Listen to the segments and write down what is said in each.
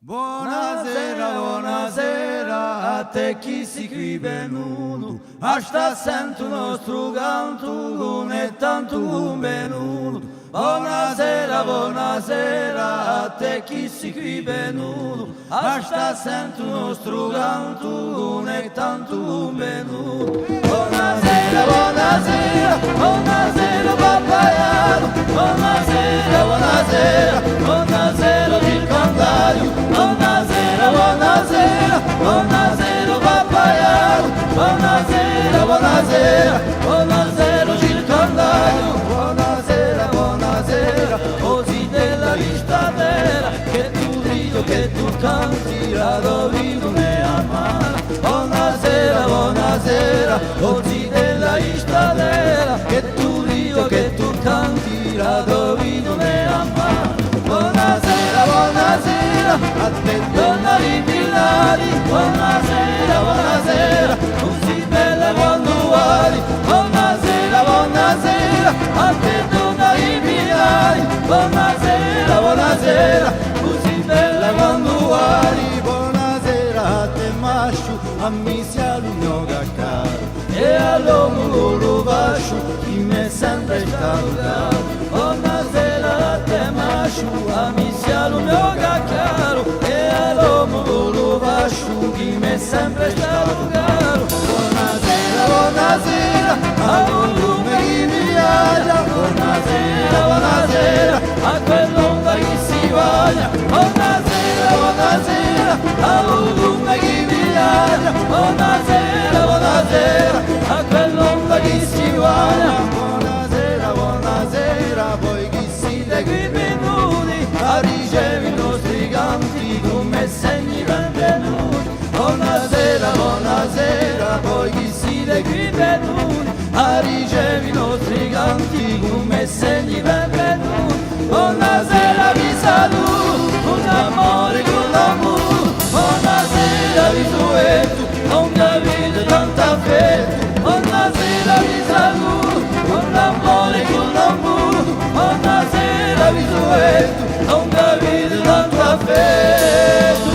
Buonasera, buonasera a te chi si qui venuto, a sta sento nostro canto con è tanto venuto. Buonasera, buonasera a te chi si qui venuto, a sta sento nostro canto con è tanto venuto. Buonasera, buonasera, buonasera papaiano, buonasera, buonasera, buonasera il cantario, buonasera, buonasera, buonasera papaiano, buonasera, buonasera, buonasera il cantario, buonasera, buonasera, così della vista vera, che tu rido, che tu canti, la dovino ne amare. Buonasera, buonasera, così della vista vera, che tu rido, che tu canti, la dovino ne amare. Buonasera, buonasera, a te donna di Milani, buonasera, buonasera, così bella quando vuoi. Buonasera, buonasera, a te donna di Milani, buonasera, buonasera, così bella quando vuoi. Buonasera a te mascio, a mi sia l'unico caro, e all'uomo lo bascio, chi mi è sempre stato caro. Buonasera a te mascio, a mi sia l'unico caro, e all'uomo lo bascio, chi mi è sempre stato caro. Buonasera, buonasera, a volume chi mi viaggia, buonasera, buonasera, a quell'onda che si voglia. Buonasera, buonasera, a volume chi mi viaggia, buonasera, buonasera, a quell'onda che si voglia. Buonasera, buonasera, voi chi siete qui venuti a ricevere i nostri canti come segni benvenuti. Buonasera, buonasera, voi chi siete qui venuti a ricevere i nostri canti come segni benvenuti. Buonasera, vi saluto, con amore, con l'amore. Buonasera, vi sueto, non capite tanta affetto. Buonasera, vi saluto, con l'amore, con l'amore. Buonasera, vi sueto, non capite tanto affetto.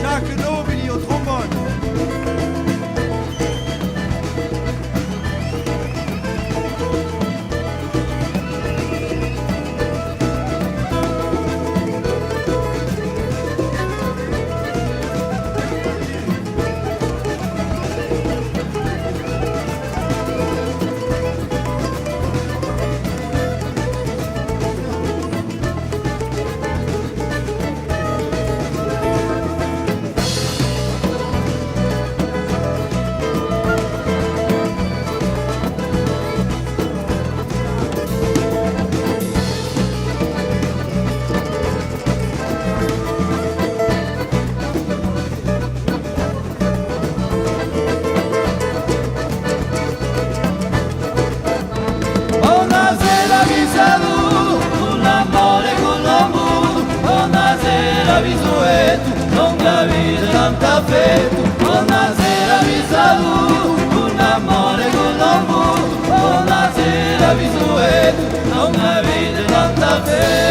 Jacques Nobili au trombone. Vi sueto, non capite tanto affetto. Buonasera, vi saluto, con amore, con l'amore. Buonasera, vi sueto, non capite tanto affetto.